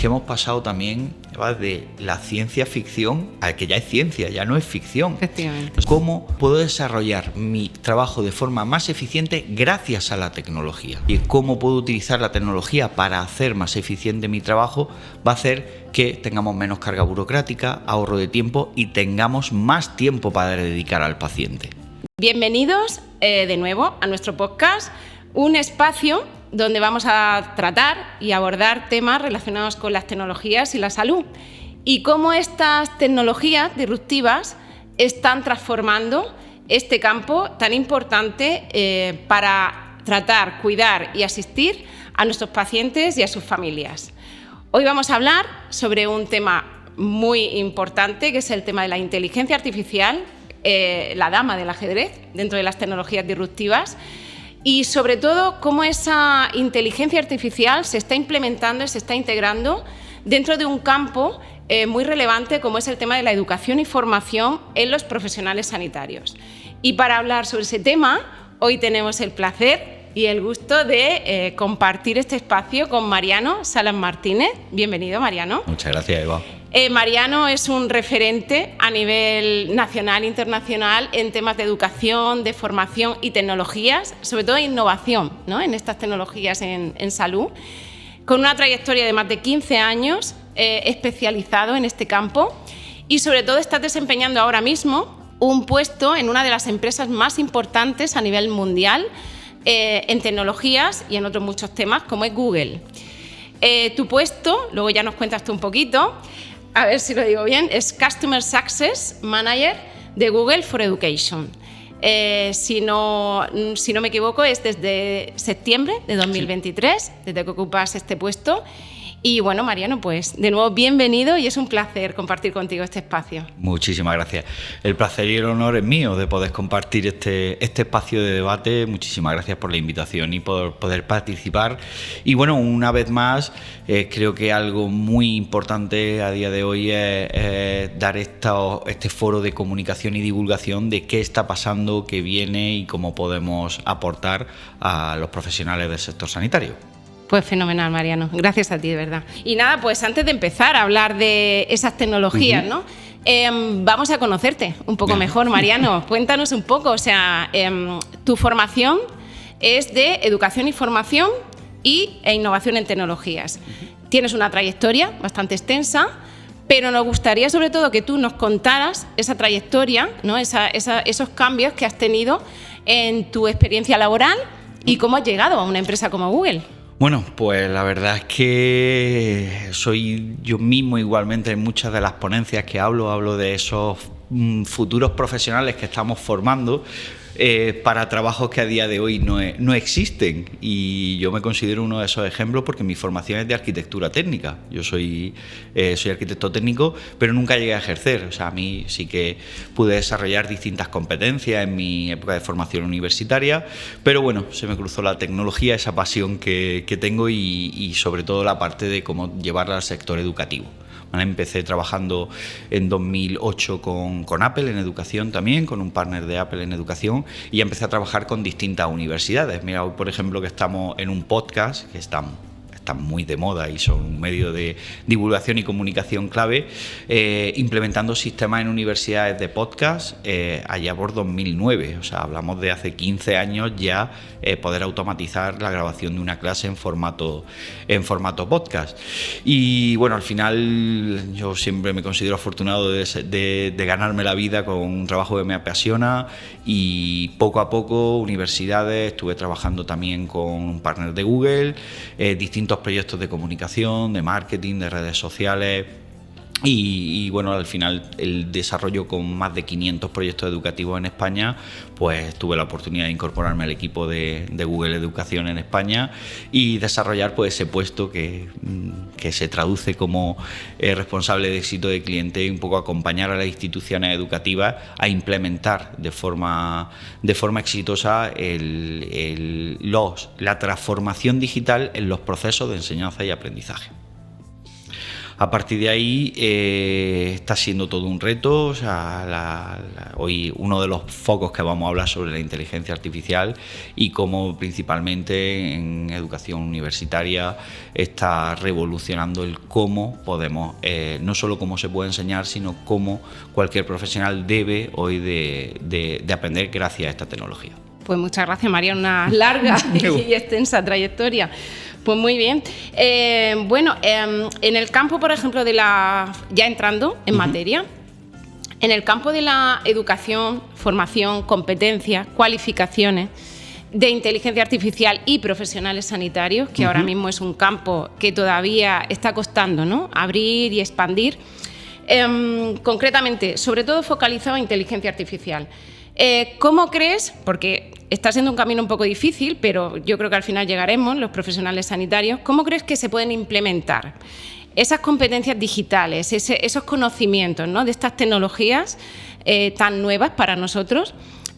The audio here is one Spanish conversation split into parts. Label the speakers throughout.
Speaker 1: que hemos pasado también de la ciencia ficción a que ya es ciencia, ya no es ficción.
Speaker 2: Efectivamente.
Speaker 1: ¿Cómo puedo desarrollar mi trabajo de forma más eficiente gracias a la tecnología? Y cómo puedo utilizar la tecnología para hacer más eficiente mi trabajo va a hacer que tengamos menos carga burocrática, ahorro de tiempo y tengamos más tiempo para dedicar al paciente.
Speaker 2: Bienvenidos de nuevo a nuestro podcast, un espacio donde vamos a tratar y abordar temas relacionados con las tecnologías y la salud y cómo estas tecnologías disruptivas están transformando este campo tan importante para tratar, cuidar y asistir a nuestros pacientes y a sus familias. Hoy vamos a hablar sobre un tema muy importante, que es el tema de la inteligencia artificial, la dama del ajedrez dentro de las tecnologías disruptivas, y sobre todo cómo esa inteligencia artificial se está implementando y se está integrando dentro de un campo muy relevante como es el tema de la educación y formación en los profesionales sanitarios. Y para hablar sobre ese tema, hoy tenemos el placer y el gusto de compartir este espacio con Mariano Salas Martínez. Bienvenido, Mariano.
Speaker 1: Muchas gracias, Eva.
Speaker 2: Mariano es un referente a nivel nacional e internacional en temas de educación, de formación y tecnologías, sobre todo innovación, ¿no?, en estas tecnologías en salud, con una trayectoria de más de 15 años especializado en este campo y sobre todo está desempeñando ahora mismo un puesto en una de las empresas más importantes a nivel mundial en tecnologías y en otros muchos temas como es Google. Tu puesto, luego ya nos cuentas tú un poquito, a ver si lo digo bien, es Customer Success Manager de Google for Education. Si no me equivoco, es desde septiembre de 2023, sí, desde que ocupas este puesto. Y bueno, Mariano, pues de nuevo bienvenido y es un placer compartir contigo este espacio.
Speaker 1: Muchísimas gracias. El placer y el honor es mío de poder compartir este espacio de debate. Muchísimas gracias por la invitación y por poder participar. Y bueno, una vez más, creo que algo muy importante a día de hoy es dar este foro de comunicación y divulgación de qué está pasando, qué viene y cómo podemos aportar a los profesionales del sector sanitario.
Speaker 2: Pues fenomenal, Mariano. Gracias a ti, de verdad. Y nada, pues antes de empezar a hablar de esas tecnologías, ¿no? Vamos a conocerte un poco mejor, Mariano. Cuéntanos un poco, o sea, tu formación es de educación y formación e innovación en tecnologías. Tienes una trayectoria bastante extensa, pero nos gustaría sobre todo que tú nos contaras esa trayectoria, ¿no?, esos cambios que has tenido en tu experiencia laboral y cómo has llegado a una empresa como Google.
Speaker 1: Bueno, pues la verdad es que soy yo mismo igualmente en muchas de las ponencias que hablo de esos futuros profesionales que estamos formando para trabajos que a día de hoy no existen, y yo me considero uno de esos ejemplos porque mi formación es de arquitectura técnica. Yo soy arquitecto técnico, pero nunca llegué a ejercer. O sea, a mí sí que pude desarrollar distintas competencias en mi época de formación universitaria, pero bueno, se me cruzó la tecnología, esa pasión que tengo y sobre todo la parte de cómo llevarla al sector educativo. Empecé trabajando en 2008 con Apple en educación también, con un partner de Apple en educación, y empecé a trabajar con distintas universidades. Mira, hoy por ejemplo que estamos en un podcast que están muy de moda y son un medio de divulgación y comunicación clave, implementando sistemas en universidades de podcast allá por 2009. O sea, hablamos de hace 15 años ya poder automatizar la grabación de una clase en formato podcast. Y bueno, al final yo siempre me considero afortunado de ganarme la vida con un trabajo que me apasiona, y poco a poco universidades, estuve trabajando también con un partner de Google, distintos proyectos de comunicación, de marketing, de redes sociales. Y bueno, al final el desarrollo con más de 500 proyectos educativos en España, pues tuve la oportunidad de incorporarme al equipo de Google Educación en España y desarrollar pues ese puesto que se traduce como responsable de éxito de cliente, y un poco acompañar a las instituciones educativas a implementar de forma exitosa la transformación digital en los procesos de enseñanza y aprendizaje. A partir de ahí está siendo todo un reto. O sea, hoy uno de los focos que vamos a hablar sobre la inteligencia artificial y cómo principalmente en educación universitaria está revolucionando el cómo podemos, no solo cómo se puede enseñar, sino cómo cualquier profesional debe hoy de aprender gracias a esta tecnología.
Speaker 2: Pues muchas gracias, María, una larga y extensa trayectoria. Pues muy bien. En el campo, por ejemplo, ya entrando en materia, en el campo de la educación, formación, competencias, cualificaciones de inteligencia artificial y profesionales sanitarios, que ahora mismo es un campo que todavía está costando, ¿no?, abrir y expandir, concretamente, sobre todo focalizado en inteligencia artificial. ¿Cómo crees, porque está siendo un camino un poco difícil, pero yo creo que al final llegaremos, los profesionales sanitarios, cómo crees que se pueden implementar esas competencias digitales, esos conocimientos, ¿no?, de estas tecnologías tan nuevas para nosotros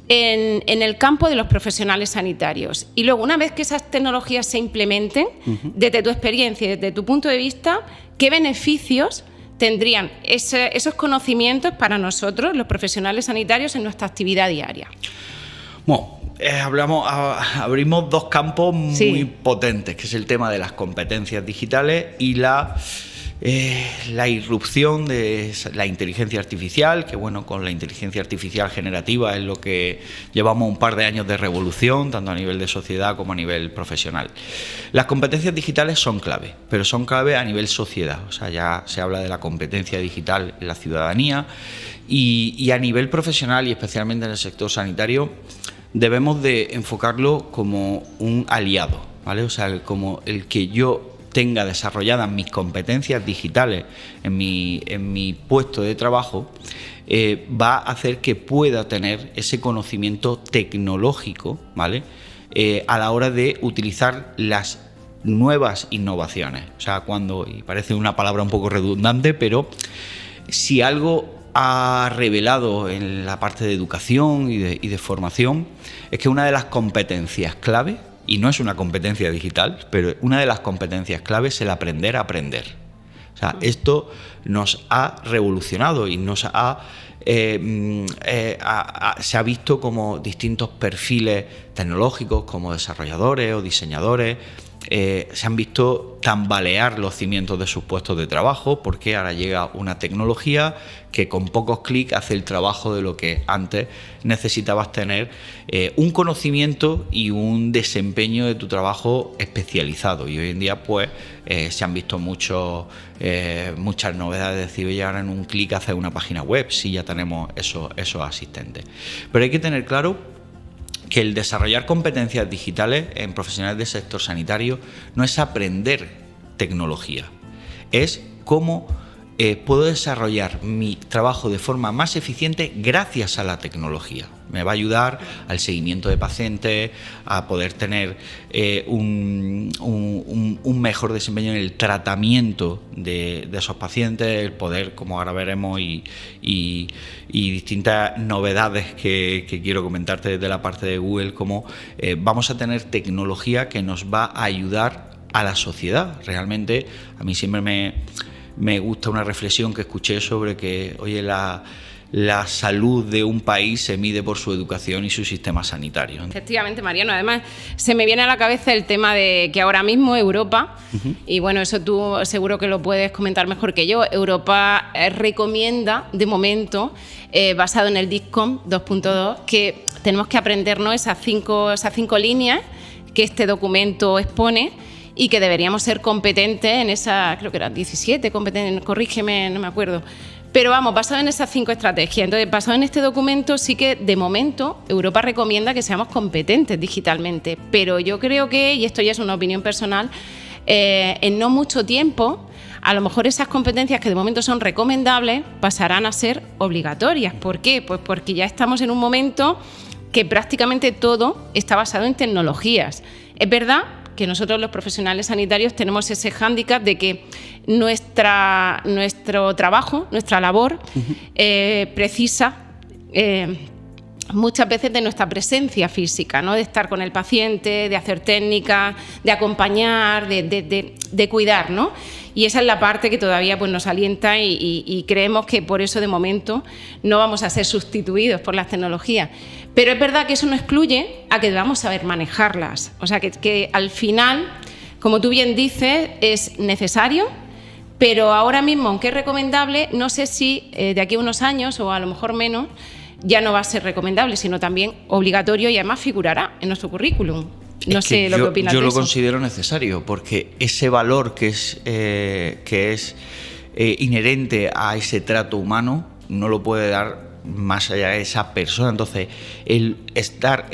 Speaker 2: en el campo de los profesionales sanitarios? Y luego, una vez que esas tecnologías se implementen, desde tu experiencia y desde tu punto de vista, ¿qué beneficios tendrían esos conocimientos para nosotros, los profesionales sanitarios, en nuestra actividad diaria?
Speaker 1: Bueno, abrimos dos campos muy potentes, que es el tema de las competencias digitales y la irrupción de la inteligencia artificial, que bueno, con la inteligencia artificial generativa es lo que llevamos un par de años de revolución, tanto a nivel de sociedad como a nivel profesional. Las competencias digitales son clave, pero son clave a nivel sociedad. O sea, ya se habla de la competencia digital en la ciudadanía y a nivel profesional, y especialmente en el sector sanitario, debemos de enfocarlo como un aliado, ¿vale? O sea, como el que yo tenga desarrolladas mis competencias digitales en mi puesto de trabajo, va a hacer que pueda tener ese conocimiento tecnológico, ¿vale?, a la hora de utilizar las nuevas innovaciones. O sea, y parece una palabra un poco redundante, pero si algo ha revelado en la parte de educación y de formación, es que una de las competencias clave, y no es una competencia digital, pero una de las competencias clave es el aprender a aprender. O sea, esto nos ha revolucionado y nos se ha visto como distintos perfiles tecnológicos, como desarrolladores o diseñadores, se han visto tambalear los cimientos de sus puestos de trabajo, porque ahora llega una tecnología que con pocos clics hace el trabajo de lo que antes necesitabas tener un conocimiento y un desempeño de tu trabajo especializado. Y hoy en día pues se han visto muchas novedades, es decir, ya ahora en un clic hacer una página web, si ya tenemos esos asistentes. Pero hay que tener claro que el desarrollar competencias digitales en profesionales del sector sanitario no es aprender tecnología, es cómo puedo desarrollar mi trabajo de forma más eficiente gracias a la tecnología. Me va a ayudar al seguimiento de pacientes, a poder tener un mejor desempeño en el tratamiento de esos pacientes, el poder, como ahora veremos, y distintas novedades que quiero comentarte desde la parte de Google, como vamos a tener tecnología que nos va a ayudar a la sociedad. Realmente, a mí siempre me gusta una reflexión que escuché sobre que, oye, la salud de un país se mide por su educación y su sistema sanitario.
Speaker 2: Efectivamente, Mariano. Además, se me viene a la cabeza el tema de que ahora mismo Europa, y bueno, eso tú seguro que lo puedes comentar mejor que yo, Europa recomienda, de momento, basado en el DISCOM 2.2, que tenemos que aprendernos esas cinco líneas que este documento expone, y que deberíamos ser competentes en esas, creo que eran 17, corrígeme, no me acuerdo. Pero vamos, basado en esas 5 estrategias. Entonces, basado en este documento, sí que de momento Europa recomienda que seamos competentes digitalmente. Pero yo creo que, y esto ya es una opinión personal, en no mucho tiempo, a lo mejor esas competencias que de momento son recomendables pasarán a ser obligatorias. ¿Por qué? Pues porque ya estamos en un momento que prácticamente todo está basado en tecnologías. Es verdad que nosotros los profesionales sanitarios tenemos ese hándicap de que nuestro trabajo, nuestra labor, precisa muchas veces de nuestra presencia física, ¿no? De estar con el paciente, de hacer técnicas, de acompañar, de cuidar, ¿no? Y esa es la parte que todavía pues, nos alienta y creemos que por eso de momento no vamos a ser sustituidos por las tecnologías. Pero es verdad que eso no excluye a que debamos saber manejarlas. O sea, que al final, como tú bien dices, es necesario, pero ahora mismo, aunque es recomendable, no sé si de aquí a unos años o a lo mejor menos, ya no va a ser recomendable, sino también obligatorio y además figurará en nuestro currículum. No sé lo que opinas de eso.
Speaker 1: Yo lo considero necesario porque ese valor que es inherente a ese trato humano no lo puede dar más allá de esa persona. Entonces, el estar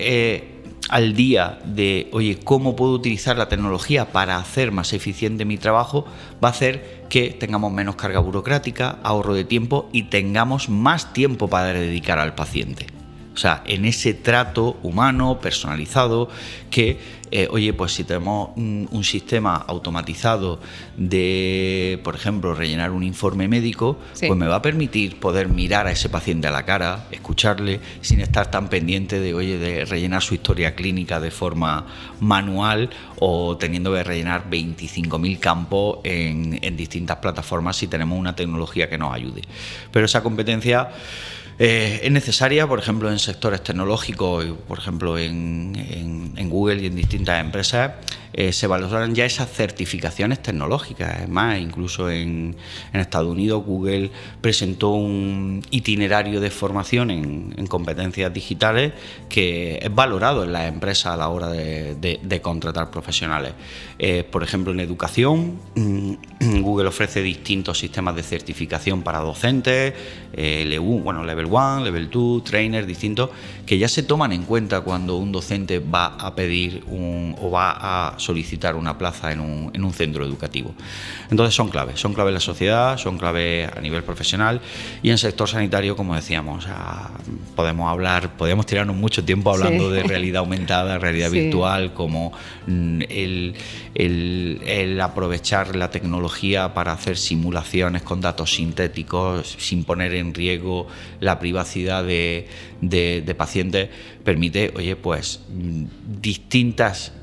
Speaker 1: al día de, oye, ¿cómo puedo utilizar la tecnología para hacer más eficiente mi trabajo? Va a hacer que tengamos menos carga burocrática, ahorro de tiempo y tengamos más tiempo para dedicar al paciente. O sea, en ese trato humano, personalizado, que, oye, pues si tenemos un sistema automatizado de, por ejemplo, rellenar un informe médico, sí, pues me va a permitir poder mirar a ese paciente a la cara, escucharle, sin estar tan pendiente de, oye, de rellenar su historia clínica de forma manual o teniendo que rellenar 25.000 campos en distintas plataformas si tenemos una tecnología que nos ayude. Pero esa competencia es necesaria, por ejemplo, en sectores tecnológicos, por ejemplo, en Google y en distintas empresas, se valoran ya esas certificaciones tecnológicas. Es más, incluso en Estados Unidos, Google presentó un itinerario de formación en competencias digitales que es valorado en las empresas a la hora de contratar profesionales. Por ejemplo, en educación, Google ofrece distintos sistemas de certificación para docentes, Level 1, Level 2, trainer, distintos, que ya se toman en cuenta cuando un docente va a pedir o va a solicitar una plaza en un centro educativo. Entonces son claves en la sociedad, son claves a nivel profesional y en sector sanitario, como decíamos, podemos tirarnos mucho tiempo hablando sí, de realidad aumentada, realidad sí, virtual, como el aprovechar la tecnología para hacer simulaciones con datos sintéticos sin poner en riesgo la privacidad de pacientes, permite, oye, pues distintas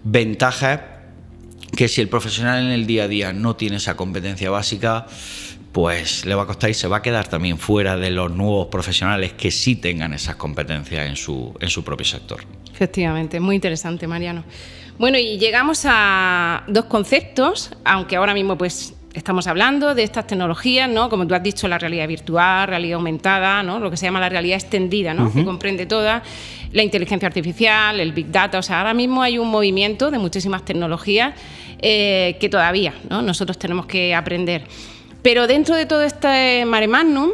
Speaker 1: ventajas que si el profesional en el día a día no tiene esa competencia básica, pues le va a costar y se va a quedar también fuera de los nuevos profesionales que sí tengan esas competencias en su propio sector.
Speaker 2: Efectivamente, muy interesante, Mariano. Bueno, y llegamos a dos conceptos, aunque ahora mismo pues estamos hablando de estas tecnologías, ¿no? Como tú has dicho, la realidad virtual, realidad aumentada, ¿no? Lo que se llama la realidad extendida, ¿no? Que comprende toda, la inteligencia artificial, el Big Data. O sea, ahora mismo hay un movimiento de muchísimas tecnologías que todavía, ¿no? Nosotros tenemos que aprender. Pero dentro de todo este mare magnum,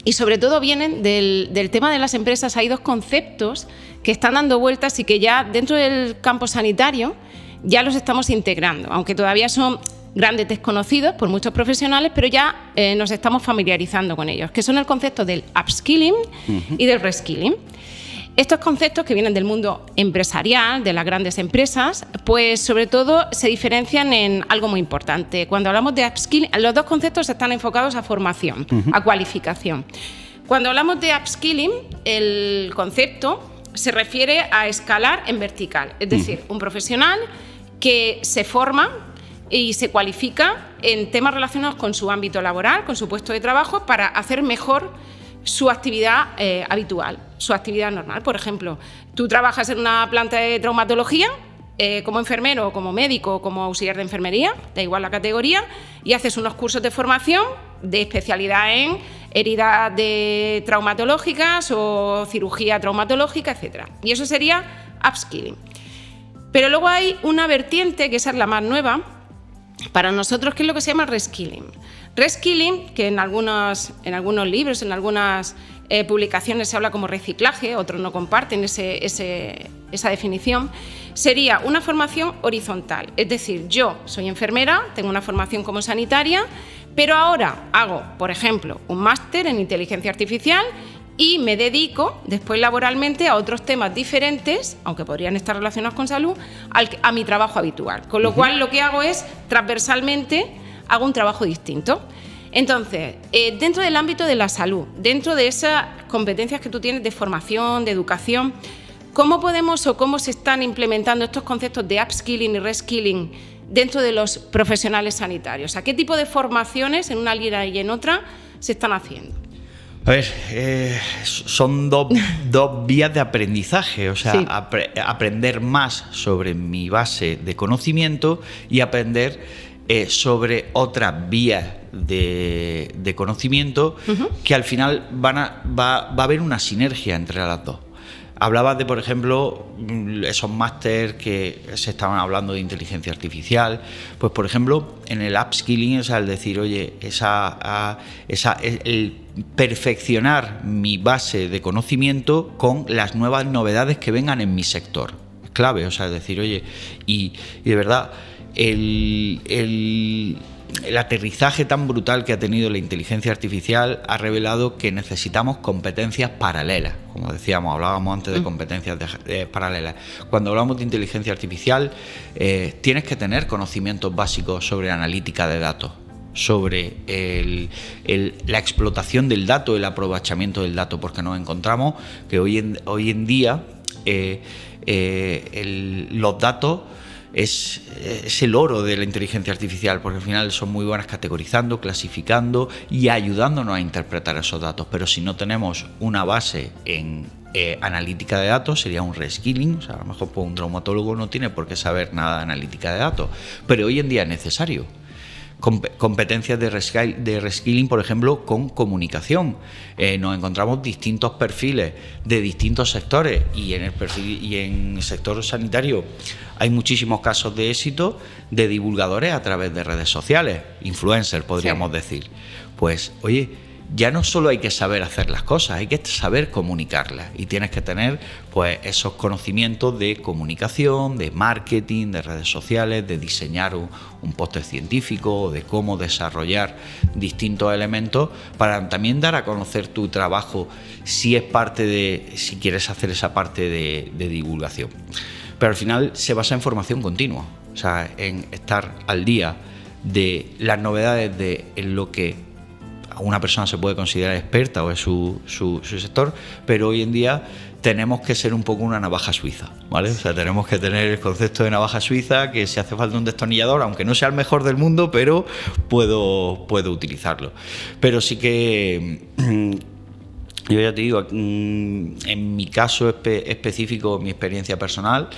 Speaker 2: y sobre todo vienen del tema de las empresas, hay dos conceptos que están dando vueltas y que ya dentro del campo sanitario ya los estamos integrando, aunque todavía son grandes desconocidos por muchos profesionales, pero ya nos estamos familiarizando con ellos, que son el concepto del upskilling y del reskilling. Estos conceptos que vienen del mundo empresarial, de las grandes empresas, pues sobre todo se diferencian en algo muy importante. Cuando hablamos de upskilling, los dos conceptos están enfocados a formación, a cualificación. Cuando hablamos de upskilling, el concepto se refiere a escalar en vertical, es decir, un profesional que se forma y se cualifica en temas relacionados con su ámbito laboral, con su puesto de trabajo, para hacer mejor su actividad habitual, su actividad normal. Por ejemplo, tú trabajas en una planta de traumatología como enfermero, como médico, como auxiliar de enfermería, da igual la categoría, y haces unos cursos de formación de especialidad en heridas traumatológicas o cirugía traumatológica, etc. Y eso sería upskilling. Pero luego hay una vertiente, que esa es la más nueva, para nosotros, que es lo que se llama reskilling. Reskilling, que en algunos libros, en algunas publicaciones se habla como reciclaje, otros no comparten esa definición, sería una formación horizontal. Es decir, yo soy enfermera, tengo una formación como sanitaria, pero ahora hago, por ejemplo, un máster en inteligencia artificial y me dedico después laboralmente a otros temas diferentes, aunque podrían estar relacionados con salud, a mi trabajo habitual. Con lo cual lo que hago es, transversalmente, hago un trabajo distinto. Entonces, dentro del ámbito de la salud, dentro de esas competencias que tú tienes de formación, de educación, ¿cómo podemos o cómo se están implementando estos conceptos de upskilling y reskilling dentro de los profesionales sanitarios? O sea, ¿qué tipo de formaciones en una línea y en otra se están haciendo?
Speaker 1: A ver, son dos vías de aprendizaje, o sea,
Speaker 2: sí.
Speaker 1: Aprender más sobre mi base de conocimiento y aprender sobre otras vías de conocimiento que al final va a haber una sinergia entre las dos. Hablabas de, por ejemplo, esos máster que se estaban hablando de inteligencia artificial. Pues, por ejemplo, en el upskilling, o sea, el decir, oye, el perfeccionar mi base de conocimiento con las nuevas novedades que vengan en mi sector. Es clave, o sea, es decir, oye, y de verdad, el aterrizaje tan brutal que ha tenido la inteligencia artificial ha revelado que necesitamos competencias paralelas. Como decíamos, hablábamos antes de competencias paralelas. Cuando hablamos de inteligencia artificial, tienes que tener conocimientos básicos sobre analítica de datos, sobre la explotación del dato, el aprovechamiento del dato, porque nos encontramos que hoy en día los datos es el oro de la inteligencia artificial, porque al final son muy buenas categorizando, clasificando y ayudándonos a interpretar esos datos. Pero si no tenemos una base en analítica de datos, sería un reskilling. O sea, a lo mejor pues, un traumatólogo no tiene por qué saber nada de analítica de datos, pero hoy en día es necesario. Competencias de reskilling, por ejemplo, con comunicación. Nos encontramos distintos perfiles de distintos sectores y en el sector sanitario hay muchísimos casos de éxito de divulgadores a través de redes sociales, influencers podríamos decir. Pues, oye, ya no solo hay que saber hacer las cosas, hay que saber comunicarlas y tienes que tener pues esos conocimientos de comunicación, de marketing, de redes sociales, de diseñar un póster científico, de cómo desarrollar distintos elementos para también dar a conocer tu trabajo si quieres hacer esa parte de divulgación. Pero al final se basa en formación continua, o sea, en estar al día de las novedades en lo que una persona se puede considerar experta o es su sector, pero hoy en día tenemos que ser un poco una navaja suiza, ¿vale? O sea, tenemos que tener el concepto de navaja suiza, que si hace falta un destornillador, aunque no sea el mejor del mundo, pero puedo utilizarlo. Pero sí que yo ya te digo, en mi caso específico, mi experiencia personal,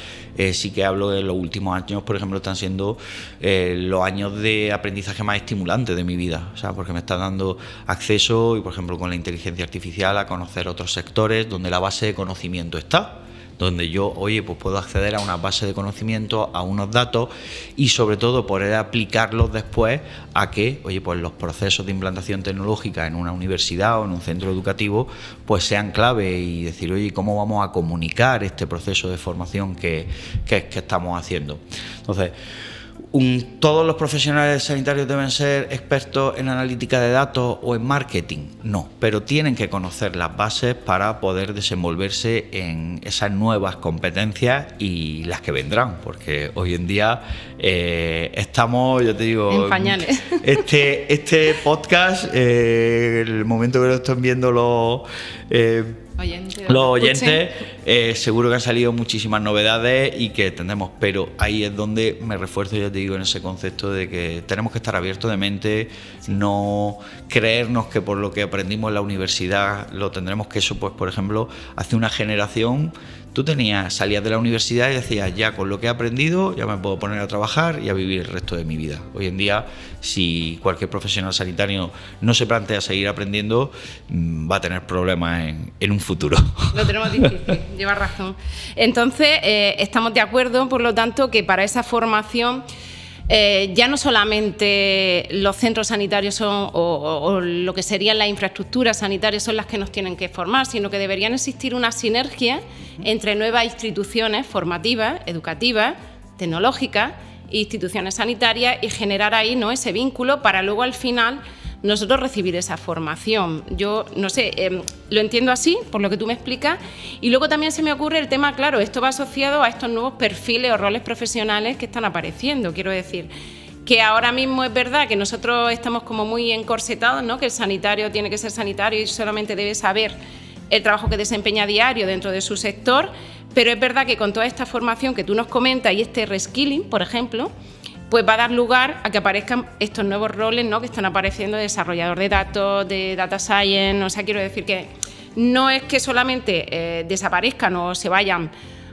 Speaker 1: sí que hablo de los últimos años, por ejemplo, están siendo los años de aprendizaje más estimulantes de mi vida, o sea, porque me está dando acceso, y por ejemplo con la inteligencia artificial, a conocer otros sectores donde la base de conocimiento está, donde yo, oye, pues puedo acceder a una base de conocimiento, a unos datos y sobre todo poder aplicarlos después a que, oye, pues los procesos de implantación tecnológica en una universidad o en un centro educativo pues sean clave y decir, oye, ¿cómo vamos a comunicar este proceso de formación que estamos haciendo? Entonces, ¿todos los profesionales sanitarios deben ser expertos en analítica de datos o en marketing? No, pero tienen que conocer las bases para poder desenvolverse en esas nuevas competencias y las que vendrán, porque hoy en día estamos, yo te digo,
Speaker 2: en pañales.
Speaker 1: Este podcast, el momento que lo estén viendo los oyentes, seguro que han salido muchísimas novedades y que tendremos, pero ahí es donde me refuerzo, ya te digo, en ese concepto de que tenemos que estar abiertos de mente, no creernos que por lo que aprendimos en la universidad lo tendremos, que eso, pues por ejemplo, hace una generación tú salías de la universidad y decías, ya con lo que he aprendido ya me puedo poner a trabajar y a vivir el resto de mi vida. Hoy en día, si cualquier profesional sanitario no se plantea seguir aprendiendo, va a tener problemas en un futuro.
Speaker 2: Lo tenemos difícil, lleva razón. Entonces, estamos de acuerdo, por lo tanto, que para esa formación ya no solamente los centros sanitarios son o lo que serían las infraestructuras sanitarias son las que nos tienen que formar, sino que deberían existir una sinergia entre nuevas instituciones formativas, educativas, tecnológicas, instituciones sanitarias y generar ahí, ¿no?, ese vínculo para luego al final nosotros recibir esa formación. Yo no sé, lo entiendo así, por lo que tú me explicas, y luego también se me ocurre el tema, claro, esto va asociado a estos nuevos perfiles o roles profesionales que están apareciendo. Quiero decir, que ahora mismo es verdad que nosotros estamos como muy encorsetados, ¿no? Que el sanitario tiene que ser sanitario y solamente debe saber el trabajo que desempeña a diario dentro de su sector, pero es verdad que con toda esta formación que tú nos comentas y este reskilling, por ejemplo, pues va a dar lugar a que aparezcan estos nuevos roles, ¿no? Que están apareciendo de desarrollador de datos, de data science. O sea, quiero decir que no es que solamente desaparezcan o se vayan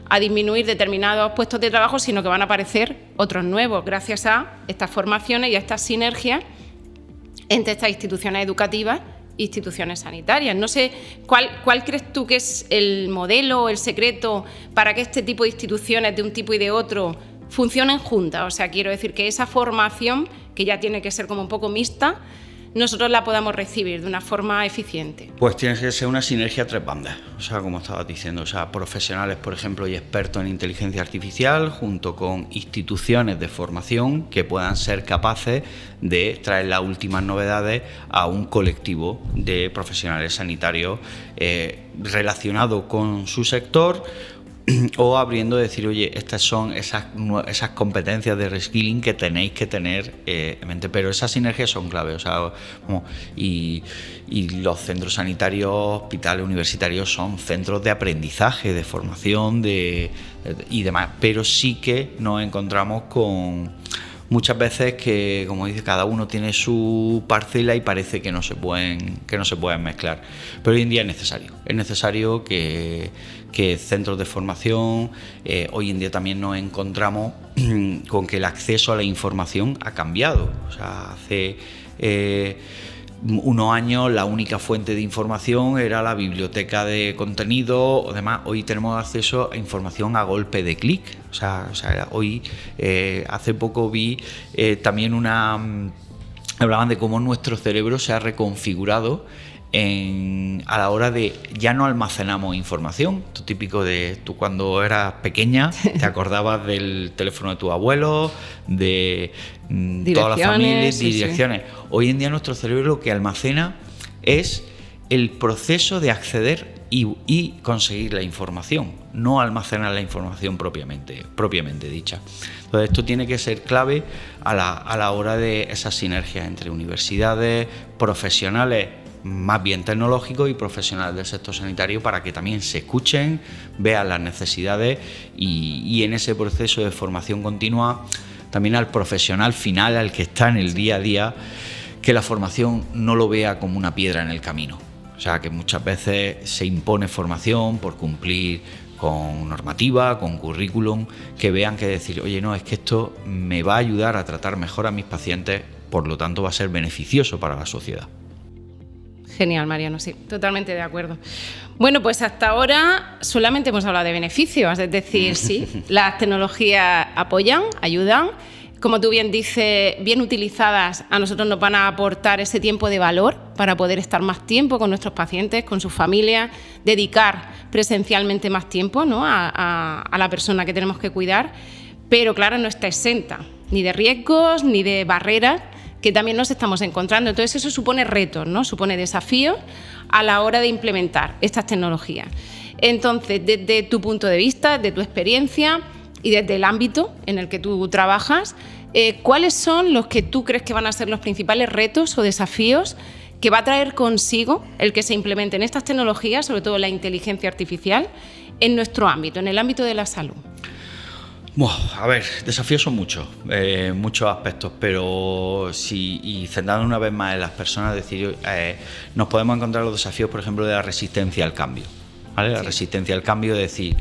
Speaker 2: a disminuir determinados puestos de trabajo, sino que van a aparecer otros nuevos gracias a estas formaciones y a estas sinergias entre estas instituciones educativas e instituciones sanitarias. No sé, ¿cuál crees tú que es el modelo o el secreto para que este tipo de instituciones de un tipo y de otro funcionen juntas? O sea, quiero decir que esa formación, que ya tiene que ser como un poco mixta, nosotros la podamos recibir de una forma eficiente.
Speaker 1: Pues tiene que ser una sinergia a tres bandas, o sea, como estabas diciendo, o sea, profesionales, por ejemplo, y expertos en inteligencia artificial, junto con instituciones de formación que puedan ser capaces de traer las últimas novedades a un colectivo de profesionales sanitarios relacionado con su sector, o abriendo, decir, oye, estas son esas competencias de reskilling que tenéis que tener en mente, pero esas sinergias son clave, o sea, y los centros sanitarios, hospitales universitarios son centros de aprendizaje, de formación y demás, pero sí que nos encontramos con muchas veces que, como dice, cada uno tiene su parcela y parece que no se pueden mezclar, pero hoy en día es necesario que centros de formación, hoy en día también nos encontramos con que el acceso a la información ha cambiado. O sea, hace unos años la única fuente de información era la biblioteca de contenido o demás. Hoy tenemos acceso a información a golpe de clic. O sea, hoy, hace poco vi también hablaban de cómo nuestro cerebro se ha reconfigurado a la hora de ya no almacenamos información. Esto típico de tú cuando eras pequeña te acordabas del teléfono de tu abuelo, de todas las familias, direcciones. Sí. Hoy en día nuestro cerebro lo que almacena es el proceso de acceder y conseguir la información, no almacenar la información propiamente dicha. Entonces esto tiene que ser clave a la hora de esas sinergias entre universidades, profesionales más bien tecnológicos y profesionales del sector sanitario, para que también se escuchen, vean las necesidades y en ese proceso de formación continua también al profesional final, al que está en el día a día, que la formación no lo vea como una piedra en el camino. O sea, que muchas veces se impone formación por cumplir con normativa, con currículum, que vean que decir, oye, no, es que esto me va a ayudar a tratar mejor a mis pacientes, por lo tanto va a ser beneficioso para la sociedad.
Speaker 2: Genial, Mariano, sí, totalmente de acuerdo. Bueno, pues hasta ahora solamente hemos hablado de beneficios, es decir, sí, las tecnologías apoyan, ayudan. Como tú bien dices, bien utilizadas, a nosotros nos van a aportar ese tiempo de valor para poder estar más tiempo con nuestros pacientes, con sus familias, dedicar presencialmente más tiempo, ¿no?, a la persona que tenemos que cuidar, pero claro, no está exenta ni de riesgos ni de barreras que también nos estamos encontrando. Entonces eso supone retos, ¿no?, supone desafíos a la hora de implementar estas tecnologías. Entonces, desde tu punto de vista, desde tu experiencia y desde el ámbito en el que tú trabajas, ¿cuáles son los que tú crees que van a ser los principales retos o desafíos que va a traer consigo el que se implementen estas tecnologías, sobre todo la inteligencia artificial, en nuestro ámbito, en el ámbito de la salud?
Speaker 1: A ver, desafíos son muchos aspectos, pero y centrando una vez más en las personas, decir, nos podemos encontrar los desafíos, por ejemplo, de la resistencia al cambio, ¿vale? La resistencia al cambio, de decir,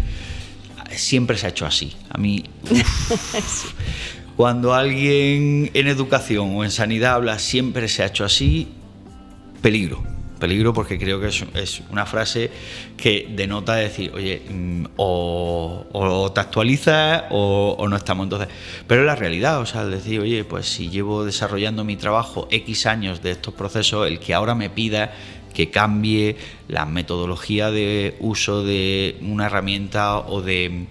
Speaker 1: siempre se ha hecho así. A mí, cuando alguien en educación o en sanidad habla siempre se ha hecho así, peligro, porque creo que es una frase que denota decir, oye, o te actualizas o no estamos. Entonces, pero es la realidad, o sea, decir, oye, pues si llevo desarrollando mi trabajo X años de estos procesos, el que ahora me pida que cambie la metodología de uso de una herramienta o de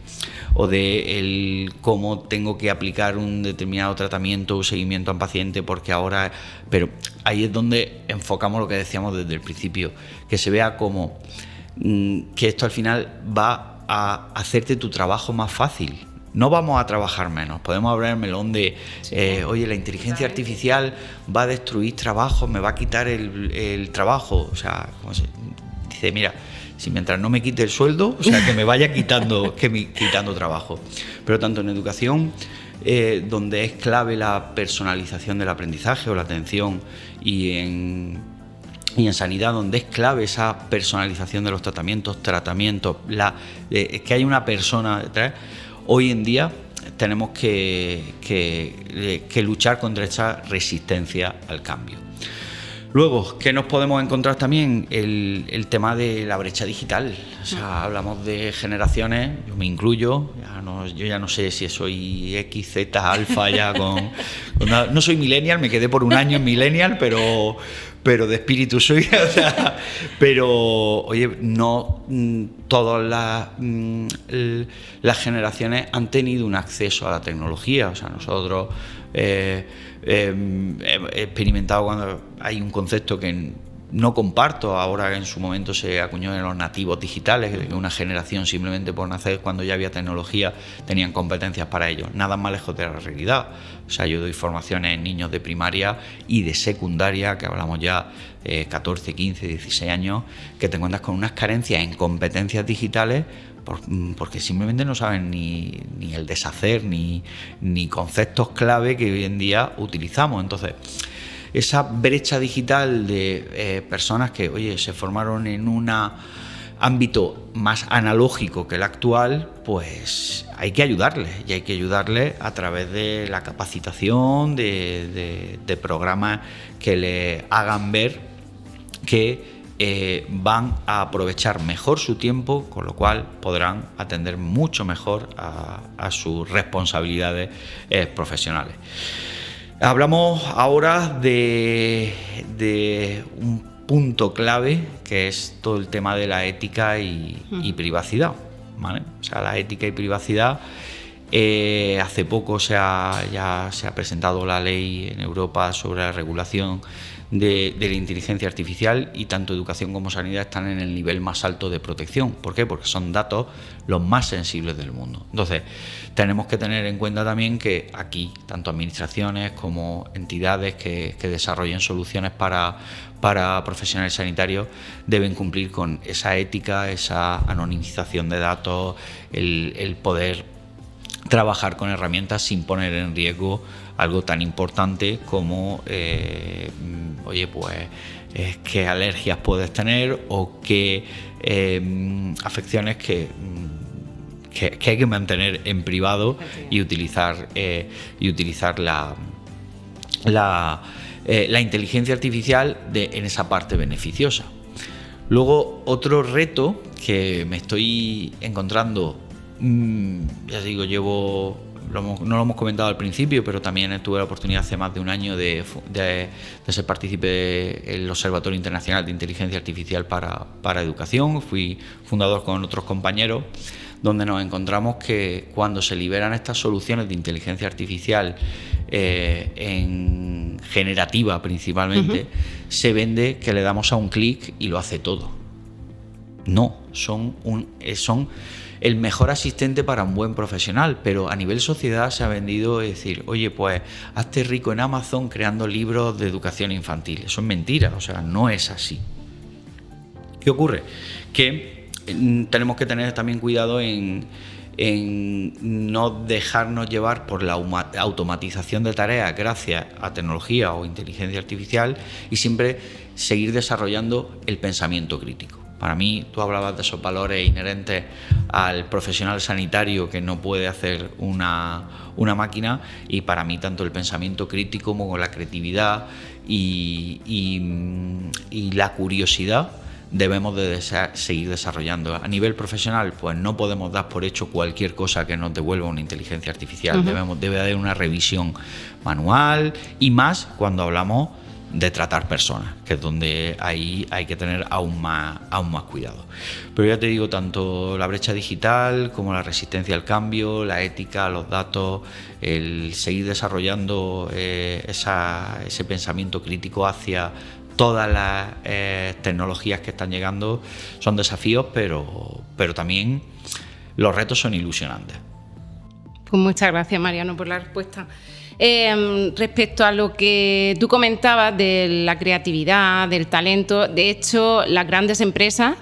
Speaker 1: el cómo tengo que aplicar un determinado tratamiento o seguimiento a un paciente, porque ahora... Pero ahí es donde enfocamos lo que decíamos desde el principio, que se vea como que esto al final va a hacerte tu trabajo más fácil. no vamos a trabajar menos. Podemos abrir el melón de, oye, la inteligencia artificial va a destruir trabajo, me va a quitar el trabajo. O sea, como se dice, mira, si mientras no me quite el sueldo, o sea, que me vaya quitando trabajo. Pero tanto en educación, donde es clave la personalización del aprendizaje o la atención, y en sanidad, donde es clave esa personalización de los tratamientos, que haya una persona detrás. Hoy en día tenemos que luchar contra esa resistencia al cambio. Luego, ¿qué nos podemos encontrar también? El tema de la brecha digital. O sea, hablamos de generaciones, yo me incluyo, yo ya no sé si soy X, Z, alfa, no soy millennial, me quedé por un año en millennial, pero de espíritu soy, o sea, pero oye, no todas las generaciones han tenido un acceso a la tecnología. O sea, nosotros he experimentado cuando hay un concepto que no comparto, ahora que en su momento se acuñó en los nativos digitales, de que una generación simplemente por nacer, cuando ya había tecnología, tenían competencias para ello. Nada más lejos de la realidad. O sea, yo doy formaciones en niños de primaria y de secundaria, que hablamos ya 14, 15, 16 años, que te encuentras con unas carencias en competencias digitales porque simplemente no saben ni el deshacer ni conceptos clave que hoy en día utilizamos. Entonces, esa brecha digital de personas que, oye, se formaron en un ámbito más analógico que el actual, pues hay que ayudarles, y hay que ayudarles a través de la capacitación, de programas que les hagan ver que van a aprovechar mejor su tiempo, con lo cual podrán atender mucho mejor a sus responsabilidades profesionales. Hablamos ahora de un punto clave, que es todo el tema de la ética y privacidad, ¿vale? O sea, la ética y privacidad, hace poco ya se ha presentado la ley en Europa sobre la regulación de la inteligencia artificial, y tanto educación como sanidad están en el nivel más alto de protección. ¿Por qué? Porque son datos los más sensibles del mundo. Entonces, tenemos que tener en cuenta también que aquí, tanto administraciones como entidades que desarrollen soluciones para profesionales sanitarios, deben cumplir con esa ética, esa anonimización de datos, el poder trabajar con herramientas sin poner en riesgo algo tan importante como qué alergias puedes tener o qué afecciones que hay que mantener en privado y utilizar la inteligencia artificial en esa parte beneficiosa. Luego, otro reto que me estoy encontrando, ya digo, no lo hemos comentado al principio, pero también tuve la oportunidad hace más de un año de ser partícipe del Observatorio Internacional de Inteligencia Artificial para Educación. Fui fundador con otros compañeros, donde nos encontramos que cuando se liberan estas soluciones de inteligencia artificial en generativa principalmente, se vende que le damos a un clic y lo hace todo. No, son el mejor asistente para un buen profesional, pero a nivel sociedad se ha vendido decir, oye, pues hazte rico en Amazon creando libros de educación infantil. Eso es mentira, o sea, no es así. ¿Qué ocurre? Que tenemos que tener también cuidado en no dejarnos llevar por la automatización de tareas gracias a tecnología o inteligencia artificial, y siempre seguir desarrollando el pensamiento crítico. Para mí, tú hablabas de esos valores inherentes al profesional sanitario que no puede hacer una máquina, y para mí tanto el pensamiento crítico como la creatividad y la curiosidad debemos de seguir desarrollando. A nivel profesional, pues no podemos dar por hecho cualquier cosa que nos devuelva una inteligencia artificial. Debe haber una revisión manual, y más cuando hablamos de tratar personas, que es donde ahí hay que tener aún más cuidado. Pero ya te digo, tanto la brecha digital como la resistencia al cambio, la ética, los datos, el seguir desarrollando ese pensamiento crítico hacia todas las tecnologías que están llegando, son desafíos, pero también los retos son ilusionantes.
Speaker 2: Pues muchas gracias, Mariano, por la respuesta. Respecto a lo que tú comentabas de la creatividad, del talento, de hecho, las grandes empresas